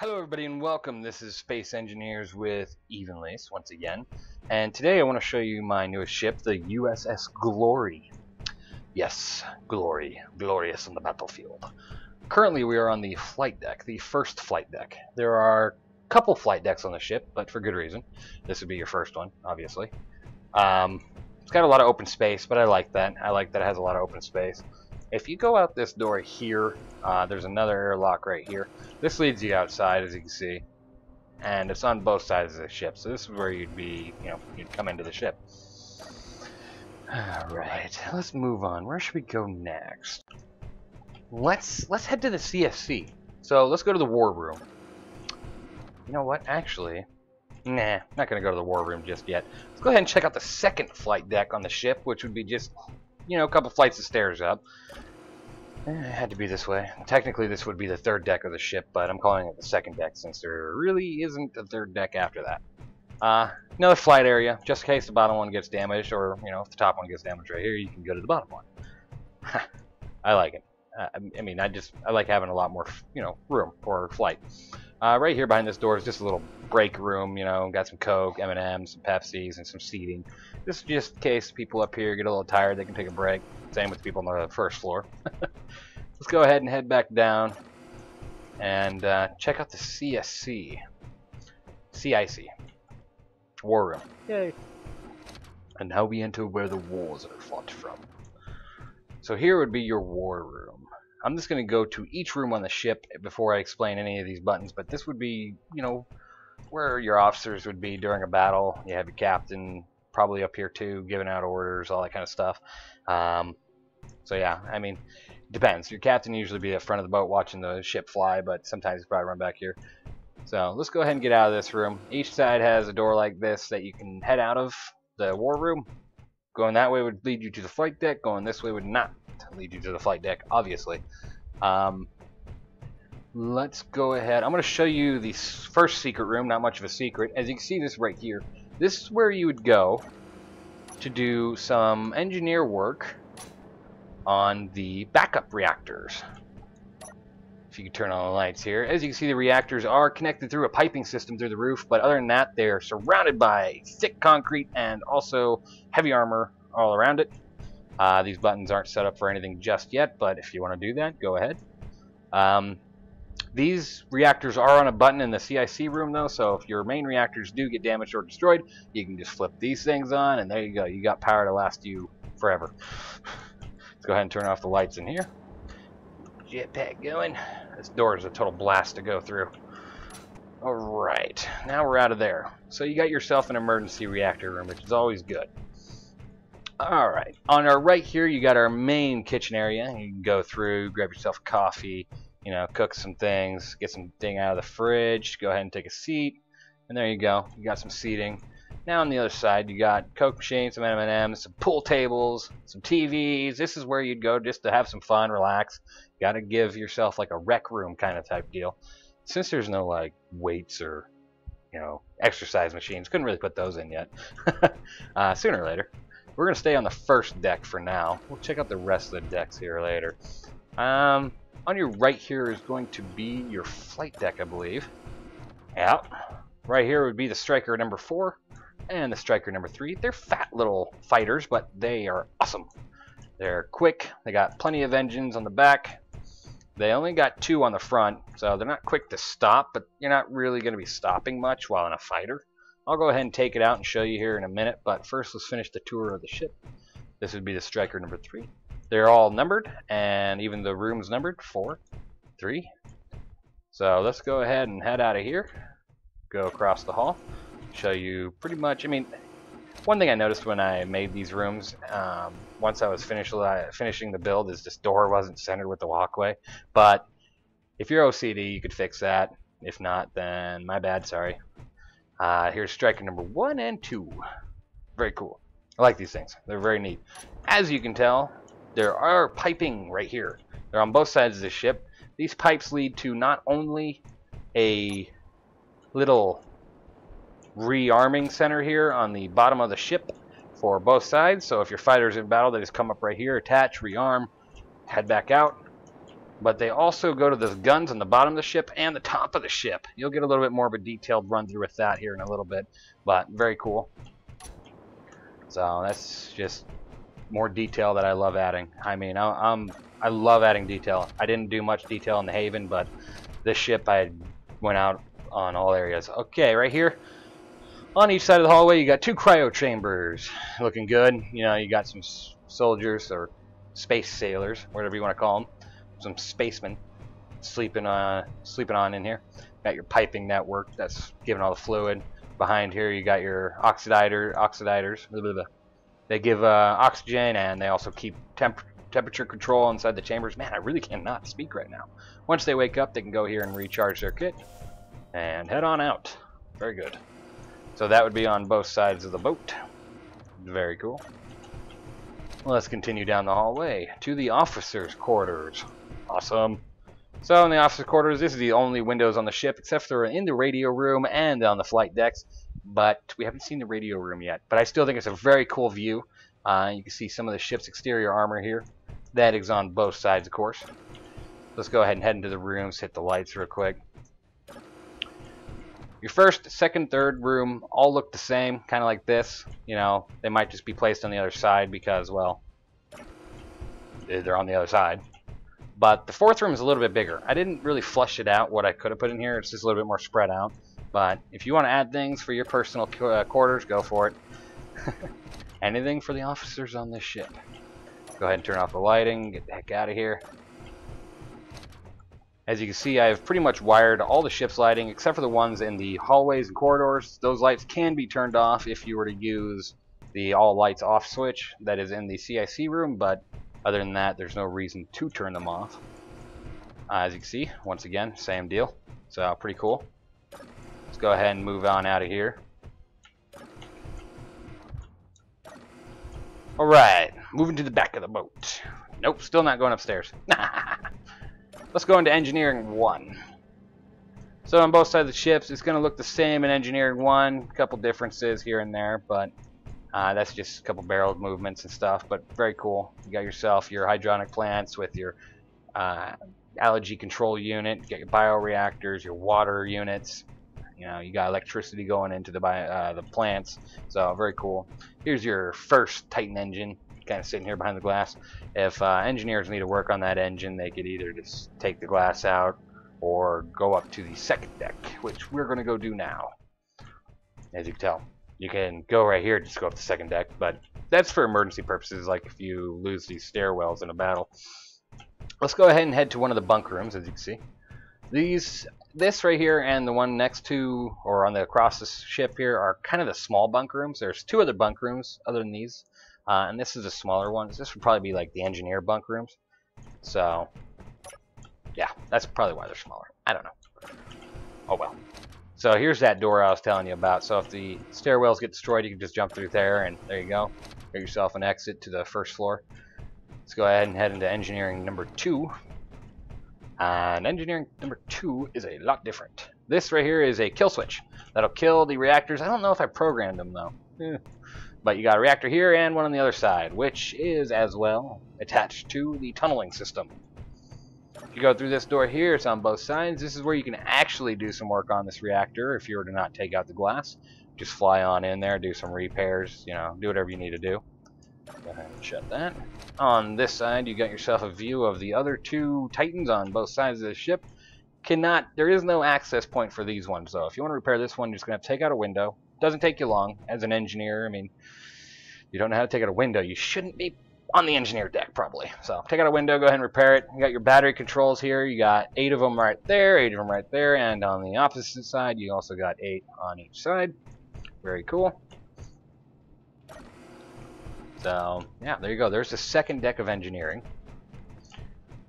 Hello everybody and welcome. This is Space Engineers with Evenlace once again. And today I want to show you my newest ship, the USS GLORY. Yes, Glory. Glorious on the battlefield. Currently we are on the flight deck, the first flight deck. There are a couple flight decks on the ship, but for good reason. This would be your first one, obviously. It's got a lot of open space, but I like that. I like that it has a lot of open space. If you go out this door here, there's another airlock right here. This leads you outside, as you can see, and it's on both sides of the ship. So this is where you'd be, you'd come into the ship. All right, let's move on. Where should we go next? Let's head to the CSC. So let's go to the War Room. You know what? Actually, nah, not gonna go to the War Room just yet. Let's go ahead and check out the second flight deck on the ship, which would be just, a couple flights of stairs up. It had to be this way. Technically, this would be the third deck of the ship, but I'm calling it the second deck since there really isn't a third deck after that. Another flight area, just in case the bottom one gets damaged, or, if the top one gets damaged right here, you can go to the bottom one. I like it. I like having a lot more, room for flight. Right here behind this door is just a little break room, got some Coke, M&Ms, some Pepsis, and some seating. This is just in case people up here get a little tired, they can take a break. Same with people on the first floor. Let's go ahead and head back down and check out the Csc Cic War Room. Yay! And now we enter where the wars are fought from. So here would be your war room. I'm just going to go to each room on the ship before I explain any of these buttons, but this would be, where your officers would be during a battle. You have your captain probably up here too, giving out orders, all that kind of stuff. So yeah, depends. Your captain usually be at the front of the boat watching the ship fly, but sometimes you probably run back here. So let's go ahead and get out of this room. Each side has a door like this that you can head out of the war room. Going that way would lead you to the flight deck. Going this way would not lead you to the flight deck, obviously. Let's go ahead. I'm going to show you the first secret room. Not much of a secret. As you can see, this right here. This is where you would go to do some engineer work on the backup reactors. If you could turn on the lights here. As you can see, the reactors are connected through a piping system through the roof, but other than that, they're surrounded by thick concrete and also heavy armor all around it. These buttons aren't set up for anything just yet, but if you want to do that, go ahead. These reactors are on a button in the CIC room, though, so if your main reactors do get damaged or destroyed, you can just flip these things on, and there you go. You got power to last you forever. Let's go ahead and turn off the lights in here. Jetpack going. This door is a total blast to go through. Alright, now we're out of there. So you got yourself an emergency reactor room, which is always good. Alright, on our right here you got our main kitchen area. You can go through, grab yourself a coffee, cook some things, get something out of the fridge, go ahead and take a seat, and there you go. You got some seating. Now on the other side, you got Coke machines, some M&Ms, some pool tables, some TVs. This is where you'd go just to have some fun, relax. You got to give yourself like a rec room kind of type deal. Since there's no like weights or, exercise machines, couldn't really put those in yet. Sooner or later. We're going to stay on the first deck for now. We'll check out the rest of the decks here later. On your right here is going to be your flight deck, I believe. Yeah. Right here would be the Striker number 4 and the Striker number 3. They're fat little fighters, but they are awesome. They're quick. They got plenty of engines on the back. They only got 2 on the front, so they're not quick to stop, but you're not really going to be stopping much while in a fighter. I'll go ahead and take it out and show you here in a minute, but first let's finish the tour of the ship. This would be the Striker number 3. They're all numbered, and even the room's numbered, 4, 3. So let's go ahead and head out of here. Go across the hall. Show you pretty much, one thing I noticed when I made these rooms, once I was finishing the build, is this door wasn't centered with the walkway. But if you're OCD, you could fix that. If not, then my bad, sorry. Here's Striker number 1 and 2. Very cool. I like these things. They're very neat. As you can tell, there are piping right here. They're on both sides of the ship. These pipes lead to not only a little rearming center here on the bottom of the ship for both sides. So if your fighter's in battle, they just come up right here, attach, rearm, head back out. But they also go to the guns on the bottom of the ship and the top of the ship. You'll get a little bit more of a detailed run through with that here in a little bit, but very cool. So that's just more detail that I love adding. I mean, I love adding detail. I didn't do much detail in the Haven, but this ship I went out on all areas. Okay, right here on each side of the hallway, you got 2 cryo chambers. Looking good. You know, you got some soldiers or space sailors, whatever you want to call them. Some spacemen sleeping on in here. Got your piping network that's giving all the fluid. Behind here you got your oxidizers. They give oxygen, and they also keep temperature control inside the chambers. Man, I really cannot speak right now. Once they wake up, they can go here and recharge their kit and head on out. Very good. So that would be on both sides of the boat. Very cool. Well, let's continue down the hallway to the officers' quarters. Awesome. So in the officer quarters, this is the only windows on the ship, except for in the radio room and on the flight decks. But we haven't seen the radio room yet. But I still think it's a very cool view. You can see some of the ship's exterior armor here. That is on both sides, of course. Let's go ahead and head into the rooms, hit the lights real quick. Your first, second, third room all look the same, kind of like this. You know, they might just be placed on the other side because, well, they're on the other side. But the fourth room is a little bit bigger. I didn't really flush it out what I could have put in here. It's just a little bit more spread out. But if you want to add things for your personal quarters, go for it. Anything for the officers on this ship. Go ahead and turn off the lighting. Get the heck out of here. As you can see, I've pretty much wired all the ship's lighting except for the ones in the hallways and corridors. Those lights can be turned off if you were to use the all lights off switch that is in the CIC room, but other than that, there's no reason to turn them off. As you can see, once again, same deal. So pretty cool. Let's go ahead and move on out of here. Alright, moving to the back of the boat. Nope, still not going upstairs. Let's go into Engineering 1. So on both sides of the ships, it's going to look the same in Engineering 1. A couple differences here and there, but that's just a couple barrel movements and stuff, but very cool. You got yourself your hydronic plants with your allergy control unit. You got your bioreactors, your water units. You know, you got electricity going into the plants, so very cool. Here's your first Titan engine, kind of sitting here behind the glass. If engineers need to work on that engine, they could either just take the glass out or go up to the second deck, which we're going to go do now. As you can tell, you can go right here, just go up the second deck, but that's for emergency purposes, like if you lose these stairwells in a battle. Let's go ahead and head to one of the bunk rooms. As you can see, this right here and the one next to, or on the across the ship here, are kind of the small bunk rooms. There's 2 other bunk rooms other than these, and this is a smaller one. This would probably be like the engineer bunk rooms. So yeah, that's probably why they're smaller. I don't know. Oh well. So here's that door I was telling you about. So if the stairwells get destroyed, you can just jump through there, and there you go. Get yourself an exit to the first floor. Let's go ahead and head into engineering number 2. And engineering number 2 is a lot different. This right here is a kill switch. That'll kill the reactors. I don't know if I programmed them though. But you got a reactor here and one on the other side, which is as well attached to the tunneling system. If you go through this door here, it's on both sides. This is where you can actually do some work on this reactor if you were to not take out the glass. Just fly on in there, do some repairs, you know, do whatever you need to do. Go ahead and shut that. On this side, you got yourself a view of the other 2 Titans on both sides of the ship. There is no access point for these ones, though. If you want to repair this one, you're just going to have to take out a window. Doesn't take you long. As an engineer, I mean, you don't know how to take out a window. You shouldn't be on the engineer deck, probably. So take out a window, go ahead and repair it. You got your battery controls here. You got 8 of them right there, 8 of them right there, and on the opposite side, you also got 8 on each side. Very cool. So yeah, there you go. There's the second deck of engineering.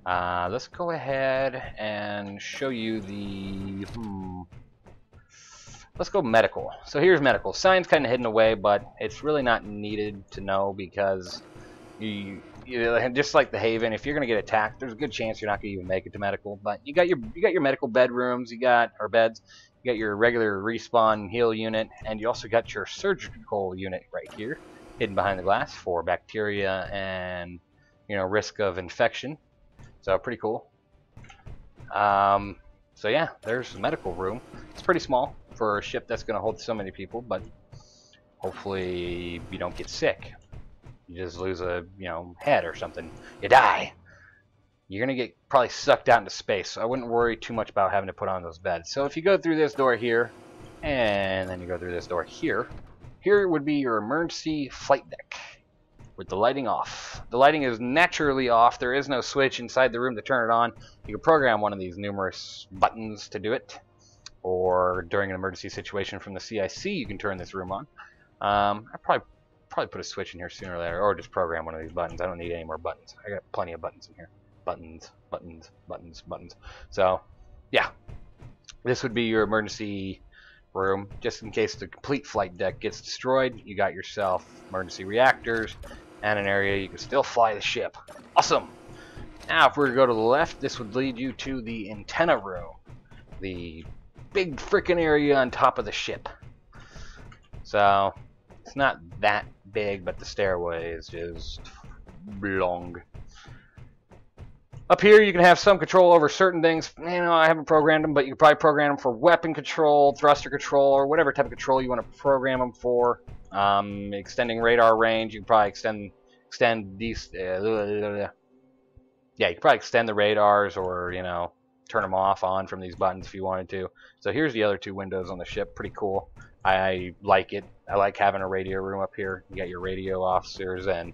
Let's go ahead and show you the let's go medical. So here's medical. Sign's kind of hidden away, but it's really not needed to know because you just like the Haven, if you're gonna get attacked, there's a good chance you're not gonna even make it to medical. But you got your medical bedrooms, or beds. You got your regular respawn heal unit, and you also got your surgical unit right here, hidden behind the glass for bacteria and, you know, risk of infection. So pretty cool. So yeah, there's the medical room. It's pretty small for a ship that's going to hold so many people, but hopefully you don't get sick. You just lose a, head or something. You die. You're going to get probably sucked out into space, so I wouldn't worry too much about having to put on those beds. So if you go through this door here, and then you go through this door here, here would be your emergency flight deck with the lighting off. The lighting is naturally off. There is no switch inside the room to turn it on. You can program one of these numerous buttons to do it, or during an emergency situation from the CIC, you can turn this room on. I probably put a switch in here sooner or later, or just program one of these buttons. I don't need any more buttons. I got plenty of buttons in here. Buttons, buttons, buttons, buttons. So, yeah, this would be your emergency room, just in case the complete flight deck gets destroyed. You got yourself emergency reactors and an area you can still fly the ship. Awesome. Now if we were to go to the left, this would lead you to the antenna room, the big frickin' area on top of the ship. So it's not that big, but the stairway is just long. Up here, you can have some control over certain things. I haven't programmed them, but you can probably program them for weapon control, thruster control, or whatever type of control you want to program them for. Extending radar range, you can probably extend these. Yeah, you can probably extend the radars, or turn them off, on from these buttons if you wanted to. So here's the other two windows on the ship. Pretty cool. I like it. I like having a radio room up here. You got your radio officers and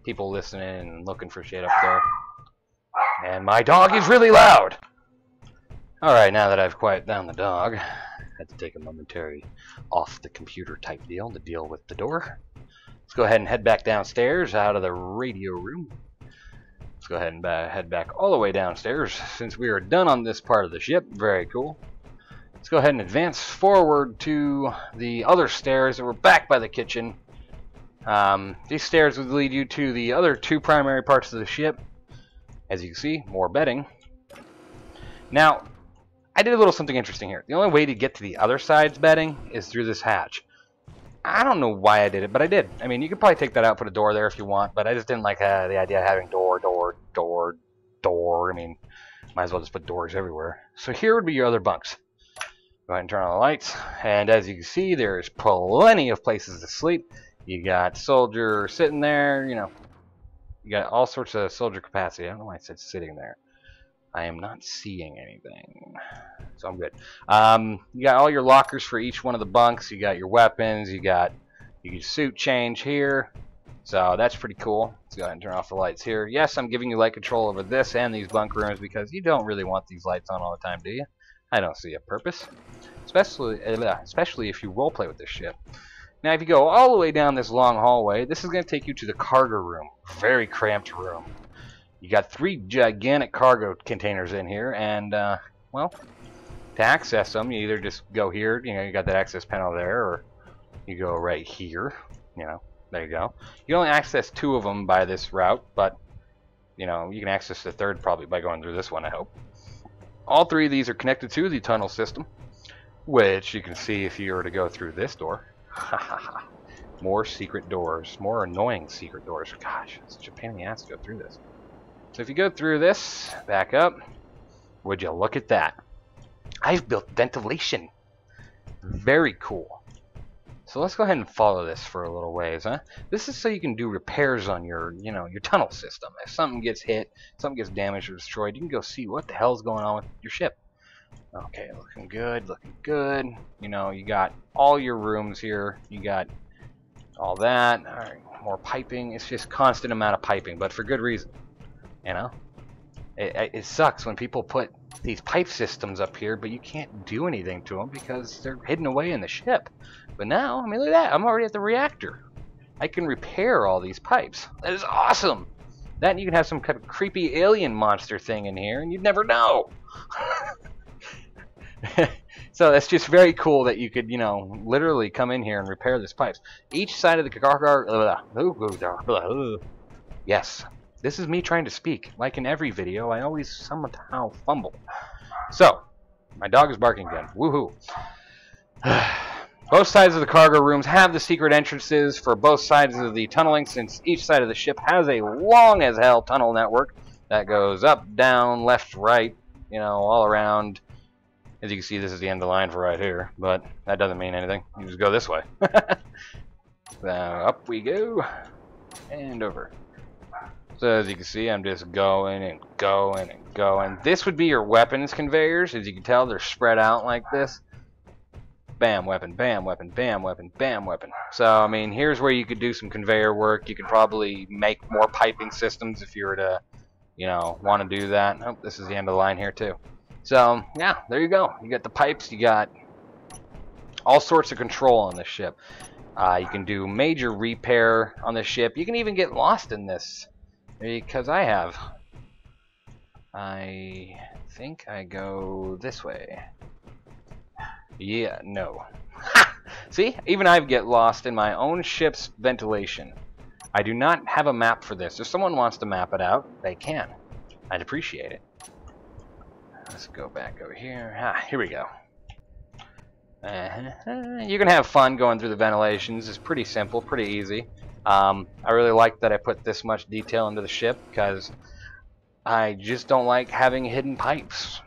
people listening and looking for shit up there. And my dog is really loud! Alright, now that I've quieted down the dog, I had to take a momentary off the computer type deal to deal with the door. Let's go ahead and head back downstairs out of the radio room. Let's go ahead and head back all the way downstairs since we are done on this part of the ship. Very cool. Let's go ahead and advance forward to the other stairs that were back by the kitchen. These stairs would lead you to the other two primary parts of the ship. As you can see, more bedding. Now, I did a little something interesting here. The only way to get to the other side's bedding is through this hatch. I don't know why I did it, but I did. I mean, you could probably take that out, put a door there if you want, but I just didn't like the idea of having door. I mean, might as well just put doors everywhere. So here would be your other bunks. Go ahead and turn on the lights, and as you can see, there's plenty of places to sleep. You got soldier sitting there, you got all sorts of soldier capacity. I don't know why it said sitting there. I am not seeing anything, so I'm good. You got all your lockers for each one of the bunks. You got your weapons. You can suit change here. So that's pretty cool. Let's go ahead and turn off the lights here. Yes, I'm giving you light control over this and these bunk rooms because you don't really want these lights on all the time, do you? I don't see a purpose, especially if you roleplay with this ship. Now, if you go all the way down this long hallway, this is going to take you to the cargo room. Very cramped room. You got 3 gigantic cargo containers in here, and, well, to access them, you either just go here, you got that access panel there, or you go right here, there you go. You only access 2 of them by this route, but, you can access the 3rd probably by going through this one, I hope. All 3 of these are connected to the tunnel system, which you can see if you were to go through this door. More secret doors, more annoying secret doors. Gosh, it's such a pain in the ass to go through this. So if you go through this, back up, would you look at that? I've built ventilation. Very cool. So let's go ahead and follow this for a little ways, huh? This is so you can do repairs on your, your tunnel system. If something gets hit, something gets damaged or destroyed, you can go see what the hell's going on with your ship. Okay, looking good, looking good. You got all your rooms here. You got all that. All right, more piping. It's just constant amount of piping, but for good reason. It sucks when people put these pipe systems up here, but you can't do anything to them because they're hidden away in the ship. But now, I mean, look at that. I'm already at the reactor. I can repair all these pipes. That is awesome. That and you can have some kind of creepy alien monster thing in here, and you'd never know. So that's just very cool that you could, literally come in here and repair these pipes. Each side of the cargo. Yes, this is me trying to speak. Like in every video, I always somehow fumble. So, my dog is barking again. Woohoo! Both sides of the cargo rooms have the secret entrances for both sides of the tunneling, since each side of the ship has a long as hell tunnel network that goes up, down, left, right, you know, all around. As you can see, this is the end of the line for right here, but that doesn't mean anything. You just go this way. So up we go, and over. So as you can see, I'm just going and going and going. This would be your weapons conveyors. As you can tell, they're spread out like this. Bam, weapon, bam, weapon, bam, weapon, bam, weapon. So, I mean, here's where you could do some conveyor work. You could probably make more piping systems if you were to, you know, want to do that. Oh, this is the end of the line here, too. So, yeah, there you go. You got the pipes. You got all sorts of control on this ship. You can do major repair on this ship. You can even get lost in this, because I think I go this way. Yeah, no. See? Even I get lost in my own ship's ventilation. I do not have a map for this. If someone wants to map it out, they can. I'd appreciate it. Let's go back over here. Here we go. You can have fun going through the ventilations. It's pretty simple, pretty easy. I really like that I put this much detail into the ship because I just don't like having hidden pipes.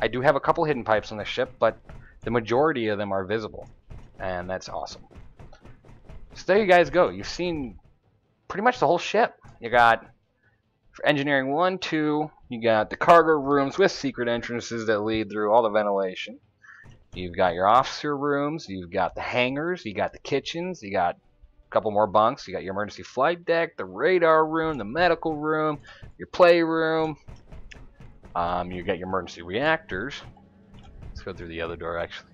I do have a couple hidden pipes on the ship, but the majority of them are visible, and that's awesome. So there you guys go. You've seen pretty much the whole ship. You got, for engineering 1, 2, you got the cargo rooms with secret entrances that lead through all the ventilation. You've got your officer rooms, you've got the hangars, you got the kitchens, you got a couple more bunks, you got your emergency flight deck, the radar room, the medical room, your playroom. You got your emergency reactors. Let's go through the other door, actually.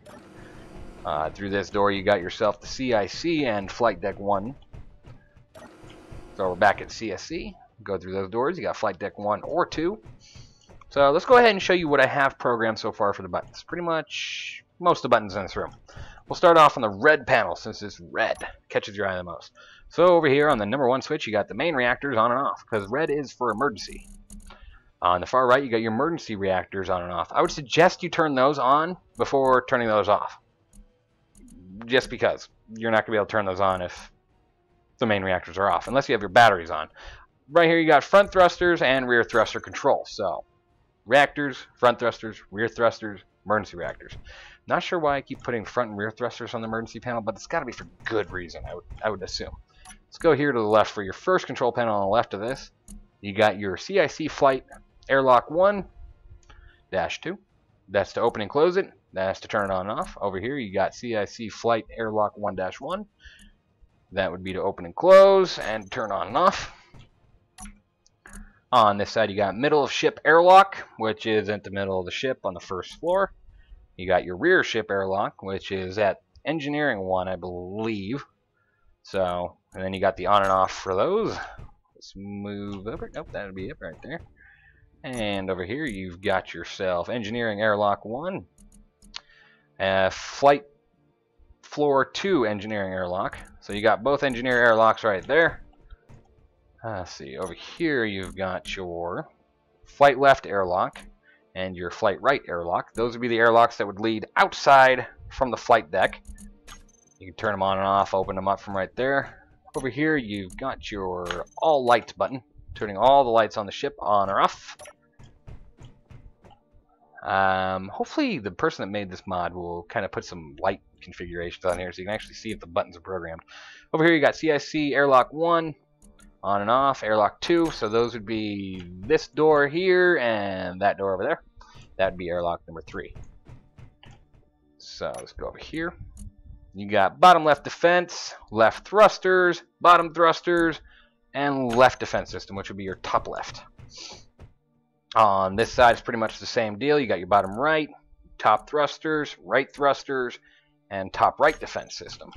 Through this door, you got yourself the CIC and Flight Deck 1. So we're back at CSC. Go through those doors. You got Flight Deck 1 or 2. So let's go ahead and show you what I have programmed so far for the buttons. Pretty much most of the buttons in this room. We'll start off on the red panel, since it's red. Catches your eye the most. So over here on the number 1 switch, you got the main reactors on and off, because red is for emergency. On the far right, you got your emergency reactors on and off. I would suggest you turn those on before turning those off. Just because you're not going to be able to turn those on if the main reactors are off, unless you have your batteries on. Right here, you got front thrusters and rear thruster control. So, reactors, front thrusters, rear thrusters, emergency reactors. Not sure why I keep putting front and rear thrusters on the emergency panel, but it's got to be for good reason, I would assume. Let's go here to the left for your first control panel on the left of this. You got your CIC flight Airlock 1-2. That's to open and close it. That's to turn it on and off. Over here, you got CIC flight Airlock 1-1. That would be to open and close and turn on and off. On this side, you got middle of ship airlock, which is at the middle of the ship on the first floor. You got your rear ship airlock, which is at engineering 1, I believe. So, and then you got the on and off for those. Let's move over. Nope, that would be it right there. And over here, you've got yourself engineering airlock 1, flight floor 2 engineering airlock. So you got both engineer airlocks right there. Let's see, over here you've got your flight left airlock and your flight right airlock. Those would be the airlocks that would lead outside from the flight deck. You can turn them on and off, open them up from right there. Over here you've got your all lights button, turning all the lights on the ship on or off. Hopefully the person that made this mod will kind of put some light configurations on here so you can actually see if the buttons are programmed. Over here you got CIC airlock 1 on and off, airlock 2, so those would be this door here and that door over there. That would be airlock number 3. So let's go over here. You got bottom left defense, left thrusters, bottom thrusters, and left defense system, which would be your top left. On this side, it's pretty much the same deal. You got your bottom right, top thrusters, right thrusters, and top right defense system.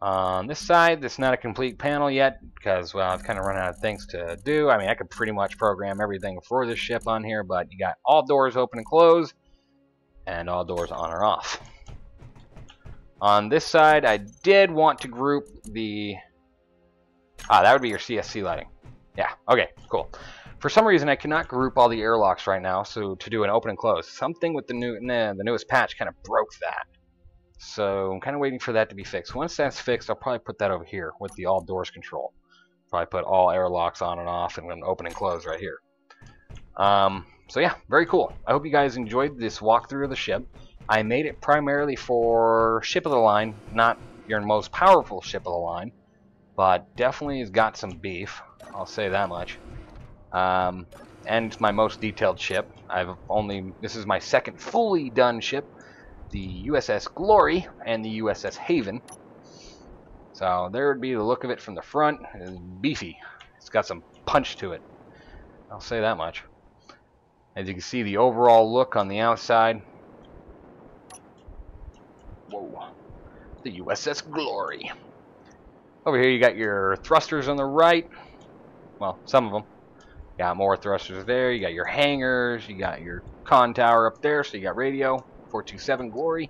On this side, it's not a complete panel yet because, well, I've kind of run out of things to do. I mean, I could pretty much program everything for this ship on here, but you got all doors open and close, and all doors on or off. On this side, I did want to group the... that would be your CSC lighting. Yeah, okay, cool. For some reason, I cannot group all the airlocks right now, so to do an open and close. Something with the newest patch kind of broke that. So I'm kind of waiting for that to be fixed. Once that's fixed, I'll probably put that over here with the all doors control. Probably put all airlocks on and off and then open and close right here. So yeah, very cool. I hope you guys enjoyed this walkthrough of the ship. I made it primarily for ship of the line, not your most powerful ship of the line, but definitely has got some beef. I'll say that much. And it's my most detailed ship. This is my second fully done ship, the USS GLORY and the USS Haven. So there would be the look of it from the front. It's beefy. It's got some punch to it. I'll say that much. As you can see, the overall look on the outside. Whoa. The USS GLORY. Over here you got your thrusters on the right. Well, some of them. Got more thrusters there. You got your hangars. You got your con tower up there. So you got radio. 427 GLORY.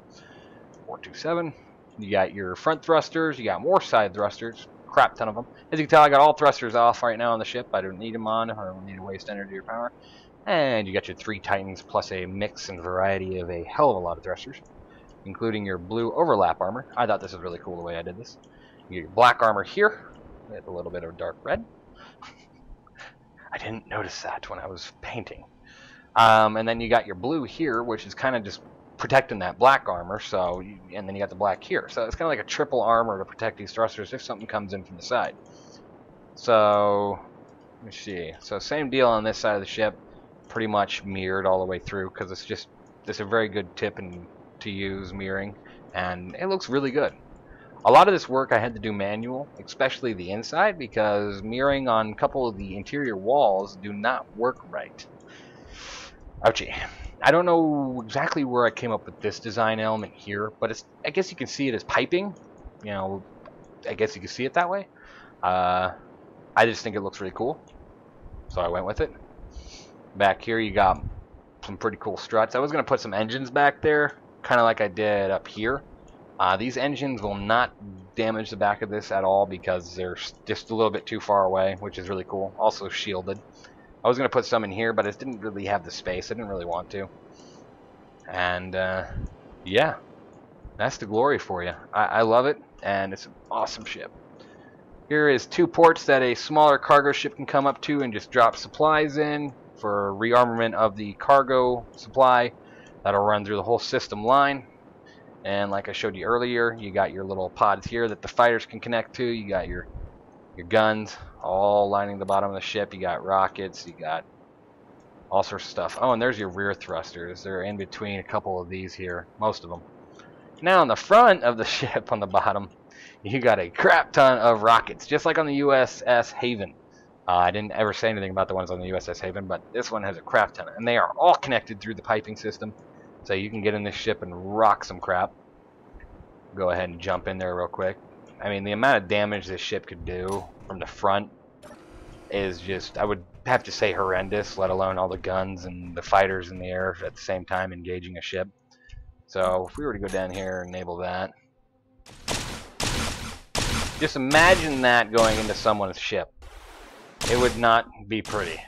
427. You got your front thrusters. You got more side thrusters. Crap ton of them. As you can tell, I got all thrusters off right now on the ship. I don't need them on. I don't need to waste energy or power. And you got your 3 Titans plus a mix and variety of a hell of a lot of thrusters, including your blue overlap armor. I thought this was really cool the way I did this. You get your black armor here with a little bit of dark red. I didn't notice that when I was painting. And then you got your blue here, which is kind of just protecting that black armor. And then you got the black here. So it's kind of like a triple armor to protect these thrusters if something comes in from the side. So let me see. So same deal on this side of the ship. Pretty much mirrored all the way through because it's a very good tip to use mirroring, and it looks really good. A lot of this work I had to do manual, especially the inside, because mirroring on a couple of the interior walls do not work right. Ouchie. I don't know exactly where I came up with this design element here, but I guess you can see it as piping. You know, I guess you can see it that way. I just think it looks really cool, so I went with it. Back here you got some pretty cool struts. I was going to put some engines back there, kind of like I did up here. These engines will not damage the back of this at all because they're just a little bit too far away, which is really cool. Also shielded. I was going to put some in here, but I didn't really have the space. I didn't really want to. And yeah, that's the GLORY for you. I love it, and it's an awesome ship. Here is 2 ports that a smaller cargo ship can come up to and just drop supplies in for rearmament of the cargo supply. That'll run through the whole system line. And like I showed you earlier, you got your little pods here that the fighters can connect to. You got your guns all lining the bottom of the ship. You got rockets. You got all sorts of stuff. Oh, and there's your rear thrusters. They're in between a couple of these here, most of them. Now on the front of the ship on the bottom, you got a crap ton of rockets, just like on the USS Haven. I didn't ever say anything about the ones on the USS Haven, but this one has a crap ton, and they are all connected through the piping system, so you can get in this ship and rock some crap. Go ahead and jump in there real quick. I mean, the amount of damage this ship could do from the front is just, I would have to say, horrendous, let alone all the guns and the fighters in the air at the same time engaging a ship. So if we were to go down here and enable that, just imagine that going into someone's ship. It would not be pretty.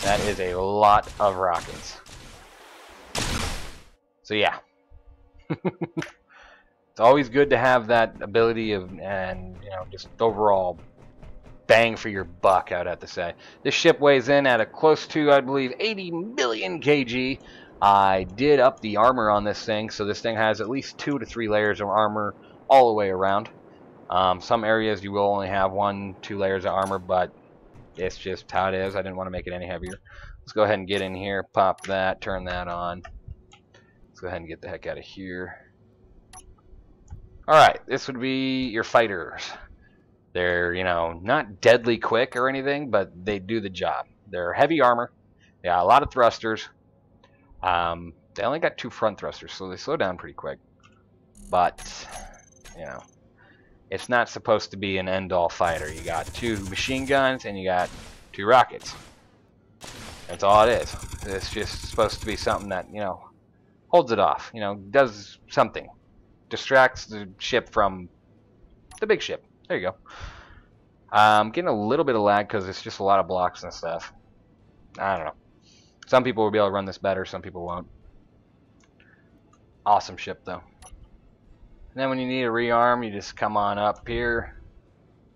That is a lot of rockets. So yeah. It's always good to have that ability and you know, just overall bang for your buck, I'd have to say. This ship weighs in at a close to, I believe, 80 million kg. I did up the armor on this thing, so this thing has at least 2 to 3 layers of armor all the way around. Some areas you will only have 1, 2 layers of armor, but it's just how it is. I didn't want to make it any heavier. Let's go ahead and get in here, pop that, turn that on. Let's go ahead and get the heck out of here. Alright, this would be your fighters. They're, you know, not deadly quick or anything, but they do the job. They're heavy armor. They got a lot of thrusters. They only got 2 front thrusters, so they slow down pretty quick. But, you know, it's not supposed to be an end-all fighter. You got 2 machine guns and you got 2 rockets. That's all it is. It's just supposed to be something that, you know, holds it off. You know, does something. Distracts the ship from the big ship. There you go. Getting a little bit of lag because it's just a lot of blocks and stuff. I don't know. Some people will be able to run this better, some people won't. Awesome ship though. And then when you need a rearm, you just come on up here.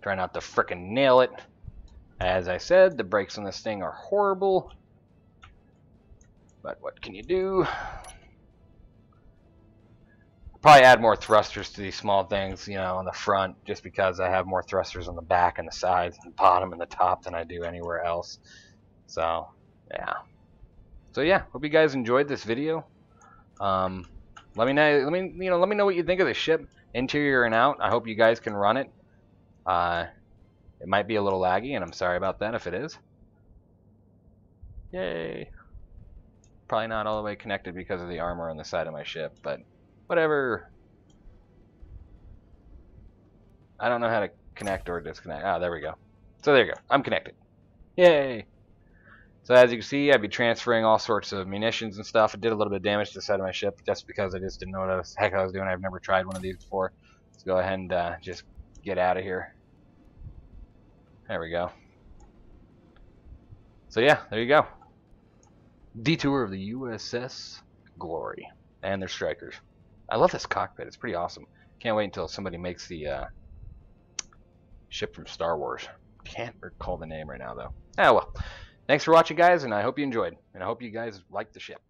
Try not to frickin' nail it. As I said, the brakes on this thing are horrible. But what can you do? Probably add more thrusters to these small things, you know, on the front, just because I have more thrusters on the back and the sides and the bottom and the top than I do anywhere else. So, yeah. So yeah, hope you guys enjoyed this video. Let me know what you think of the ship, interior and out. I hope you guys can run it. It might be a little laggy, and I'm sorry about that if it is. Yay! Probably not all the way connected because of the armor on the side of my ship, but whatever. I don't know how to connect or disconnect. Ah, there we go. So there you go. I'm connected. Yay! So as you can see, I'd be transferring all sorts of munitions and stuff. It did a little bit of damage to the side of my ship just because I just didn't know what the heck I was doing. I've never tried one of these before. Let's go ahead and just get out of here. There we go. So yeah, there you go. Detour of the USS GLORY and their strikers. I love this cockpit. It's pretty awesome. Can't wait until somebody makes the ship from Star Wars. Can't recall the name right now though. Ah well. Thanks for watching, guys, and I hope you enjoyed. And I hope you guys liked the ship.